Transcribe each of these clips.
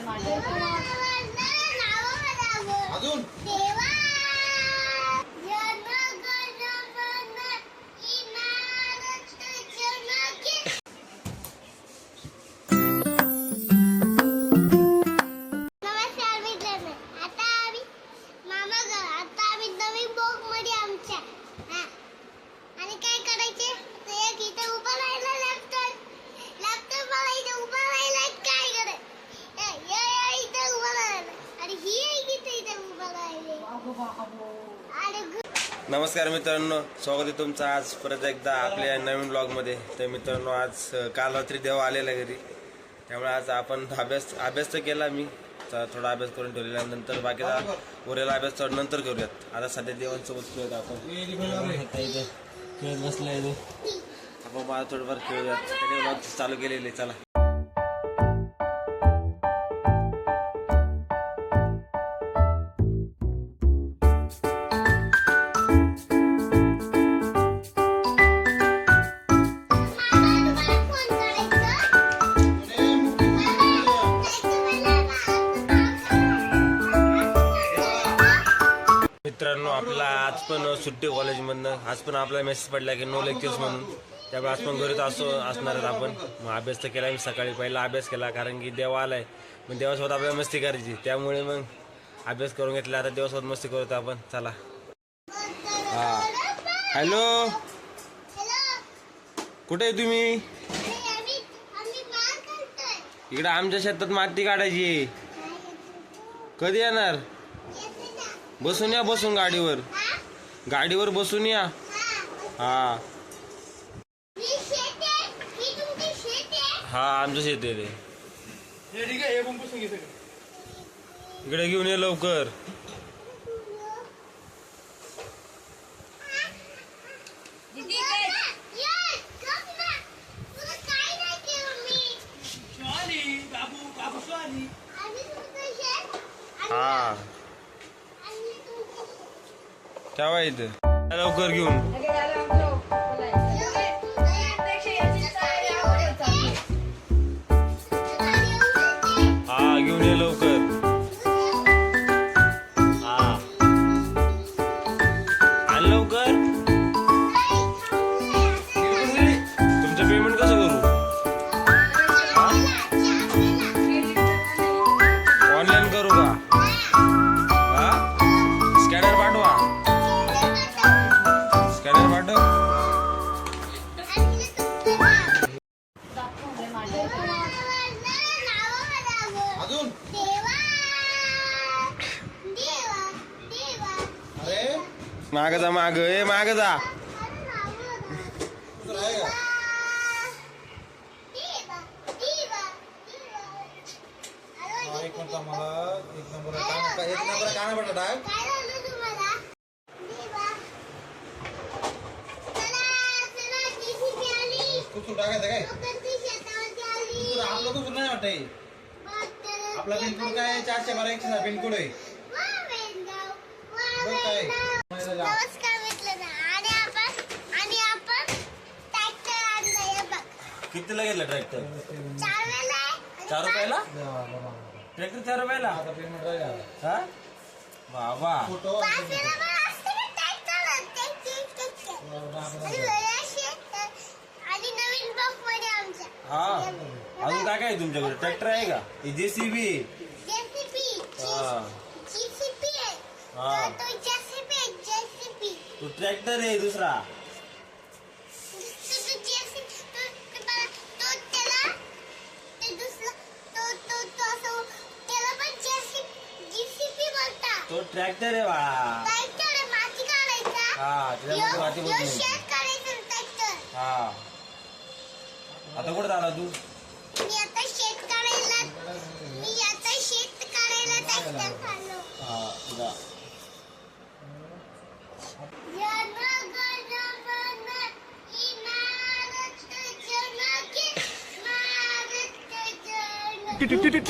अजून नमस्कार मित्रांनो, स्वागत आहे तुमचं आज परत एकदा आपल्या नवीन ब्लॉगमध्ये. तर मित्रांनो, आज काल रात्री देव आलेला घरी, त्यामुळे आज आपण अभ्यास तर केला मी, थोडा अभ्यास करून ठेवलेला. नंतर बाकीचा उरलेला अभ्यास नंतर करूयात. आता सध्या देवांसोबत खेळत आपण खेळत बसलाय आपण मला थोडंफार खेळूयात. त्याने ब्लॉग चालू केलेले. चला मित्रांनो, आपला आज पण सुट्टी कॉलेजमधनं. आज पण आपला मेसेज पडला की नो लेक्चर्स म्हणून. त्यामुळे आज पण घरीच असणार आहेत आपण. मग अभ्यास तर केला मी सकाळी, पहिला अभ्यास केला, कारण की देव आलाय. मग देवासोबत आपल्याला मस्ती करायची, त्यामुळे मग अभ्यास करून घेतला. आता देवासोबत मस्ती करतो आपण. चला. हा, हॅलो, कुठे आहे तुम्ही? इकडे आमच्या शेतात माती काढायची. कधी येणार? बसून या, बसून गाडीवर बसून या. हा हा, आमचं शेत आहे रे. इकडे घेऊन ये लवकर. हा, ठेवा इथं, लवकर घेऊन. हा, घेऊन ये लवकर. हा, आण लवकर. तुमचं पेमेंट कसं करू? ऑनलाईन करू का? हा, स्कॅनर पाठवा. माग जा, माग जा. आपला पिनकोड काय? 412 पिनकोड आहे. नमस्कार मित्रांनो, आणि आपण ट्रॅक्टर आणलाय बघ. कितीला घेतला ट्रॅक्टर? 4 रुपयाला. ट्रॅक्टर 4 रुपयाला. हा, बाबा. आणि नवीन बॉक्स मध्ये आमच्या. हा, अजून काय काय तुमच्याकडे? ट्रॅक्टर आहे का? जेसीबी. तो ट्रॅक्टर आहे दुसरा. तो ट्रॅक्टर आहे बाळा. हा, त्याच्यामध्ये माती बसून. हा, आता कुठे झाला तू? मी आता शेत काढायला ट्रॅक्टर काढलो. हा, जा.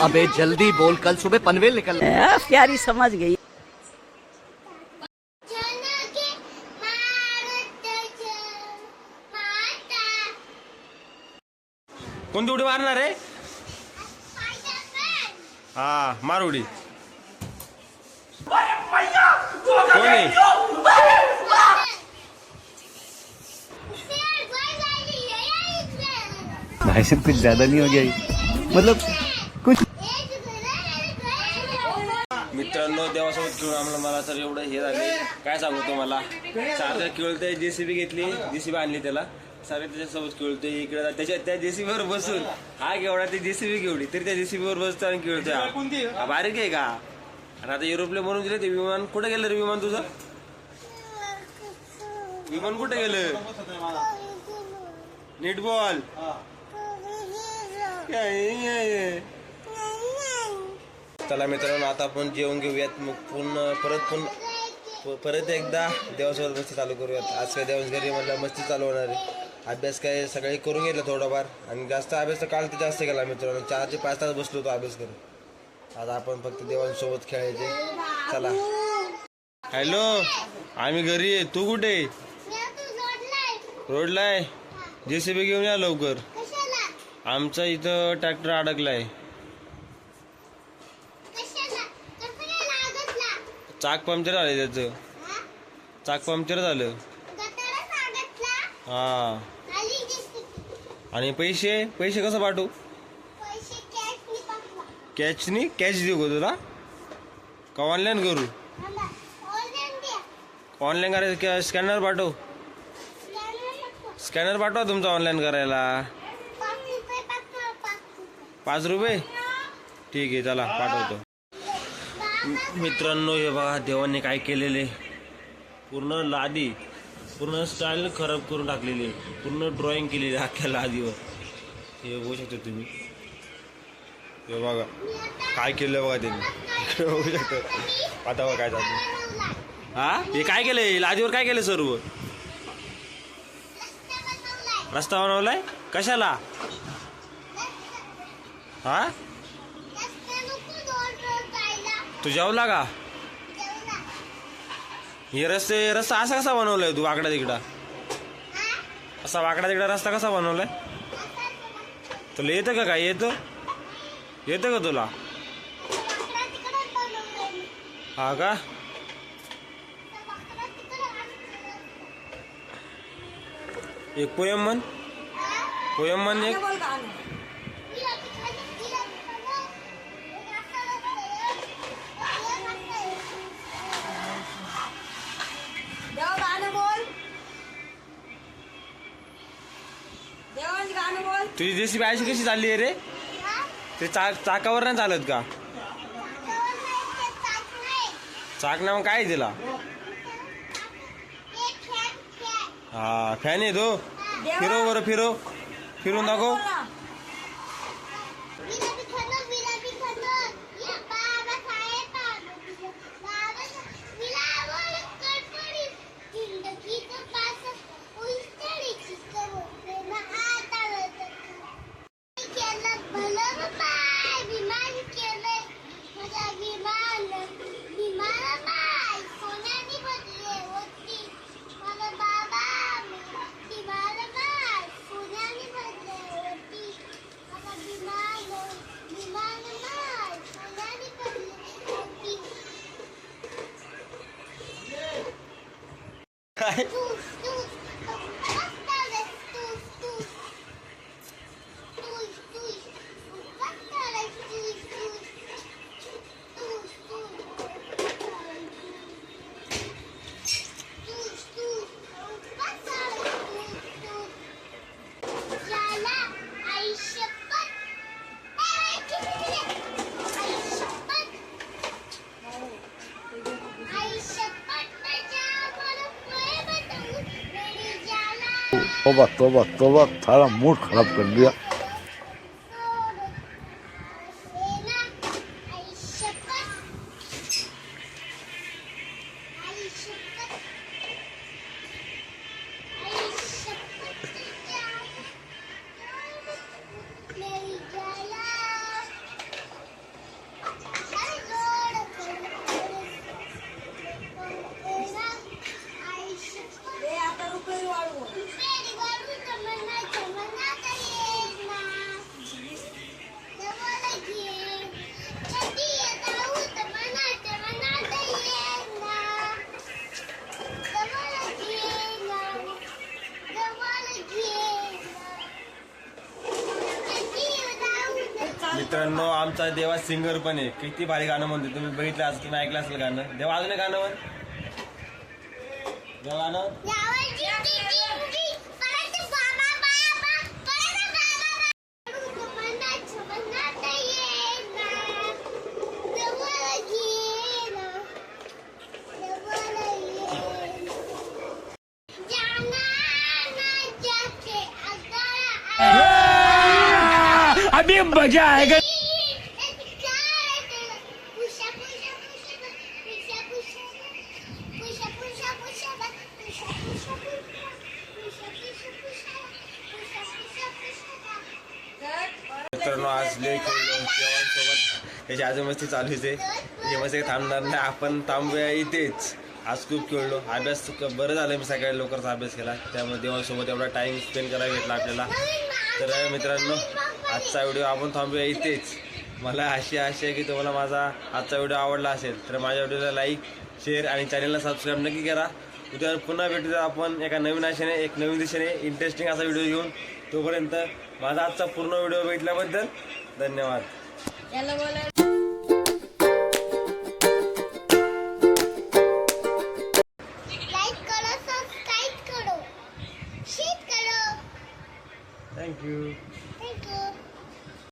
अबे जल्दी बोल, कल सुबह पनवेल निकल. प्यारी समझ गई. कोणती उडी मारणार आहे? हा मारुडी कोण आहे? भाई साहब कुछ ज्यादा नहीं हो गया ये? मतलब कुछ मित्रांनो देवासोबत खेळून आम्हाला मला तर एवढं हे झाले काय सांगू तुम्हाला. सारखं खेळतोय जेसीबी घेतली जेसीबी आणली त्याला सारे त्याच्यासोबत खेळतोय इकडे त्याच्या त्या जेसीबीवर बसून हा केवढा ती जेसीबी केवढी तरी त्या जेसीबीवर बसतो आणि खेळतोय हा बारीक आहे का. आणि आता युरोपला म्हणून दिले ते विमान कुठे गेलं रे विमान तुझं विमान कुठे गेलं नीट बॉल चला मित्रांनो आता आपण जेवण घेऊयात मग परत एकदा देवासोबत मस्ती चालू करूयात. आज काय देवास घरी म्हटलं मस्ती चालू होणार आहे. अभ्यास काय सकाळी करून घेतला थोडाफार आणि जास्त अभ्यास तर काल तर जास्त केला मित्रांनो 4 ते 5 तास बसलो होतो अभ्यास करून. आता आपण फक्त देवांसोबत खेळायचे. चला हॅलो आम्ही घरी आहे तू कुठे रोडला आहे जेसीबी घेऊन या लवकर आमचा इथं ट्रॅक्टर अडकलाय चाक पंक्चर झालं त्याचं चाक पंक्चर झालं हा. आणि पैसे कसं पाठवू कॅशनी कॅश देऊ का तुला का ऑनलाईन करू ऑनलाईन करायचं स्कॅनर पाठव स्कॅनर पाठवा तुमचा ऑनलाईन करायला 5 रुपये ठीक आहे चला पाठवतो. मित्रांनो हे बघा देवांनी काय केलेले पूर्ण लादी पूर्ण स्टाईल खराब करून टाकलेली पूर्ण ड्रॉइंग केलेली अख्ख्या लादीवर हे बघू शकता तुम्ही. हे बघा काय केलं बघा त्यांनी बघू शकता आता बघा काय चालू हा हे काय केलंय लादीवर काय केलं सर्व रस्ता बनवलाय कशाला हा तू जेवला का हे रस्ता असा कसा बनवलाय तू वाकडा तिकडा असा वाकडा तिकडा रस्ता कसा बनवलाय तुला येतं का काय येतं का तुला हा का एक पोयम म्हण एक तुझी जेसीबी अशी कशी चालली आहे रे ते चाकावर नाही चालत का चाक ना मग काय दिला हा फॅन आहे तो फिरव बरं फिरून दाखव काय तोबा तोबा तोबा सारा मूड खराब कर दिया. मित्रांनो आमचा देवा सिंगर पण आहे. किती भारी गाणं म्हणतो. तुम्ही बघितलं असं, तुम्ही ऐकलं असेल गाणं. देवा अजून एक गाणं म्हण. देवा गाणं यावर जिंकी परत बाबा बाबा परत बाबा मनात येना जवळ घेना जाना ना जाके अगर अभी मजा आएगा. मित्रांनो आज लय खेळलो जेवणासोबत. त्याची आज मस्ती चालूच आहे. हे मस्ती थांबणार नाही. आपण थांबूया इथेच. आज खूप खेळलो. अभ्यास बरं झालं मी सकाळी लवकरचा अभ्यास केला. त्यामुळे देवांसोबत एवढा टाइम स्पेंड करायला भेटला आपल्याला. तर मित्रांनो आजचा व्हिडिओ आपण थांबूया इथेच. मला अशी आशा आहे की तुम्हाला माझा आजचा व्हिडिओ आवडला असेल तर माझ्या व्हिडिओला लाईक शेअर आणि चॅनलला सबस्क्राईब नक्की करा. उद्या पुन्हा भेटूया आपण एका नवीन आशेने एक नवीन दिशेने इंटरेस्टिंग असा व्हिडिओ घेऊन. तोपर्यंत माझा आजचा पूर्ण व्हिडिओ बघितल्याबद्दल धन्यवाद.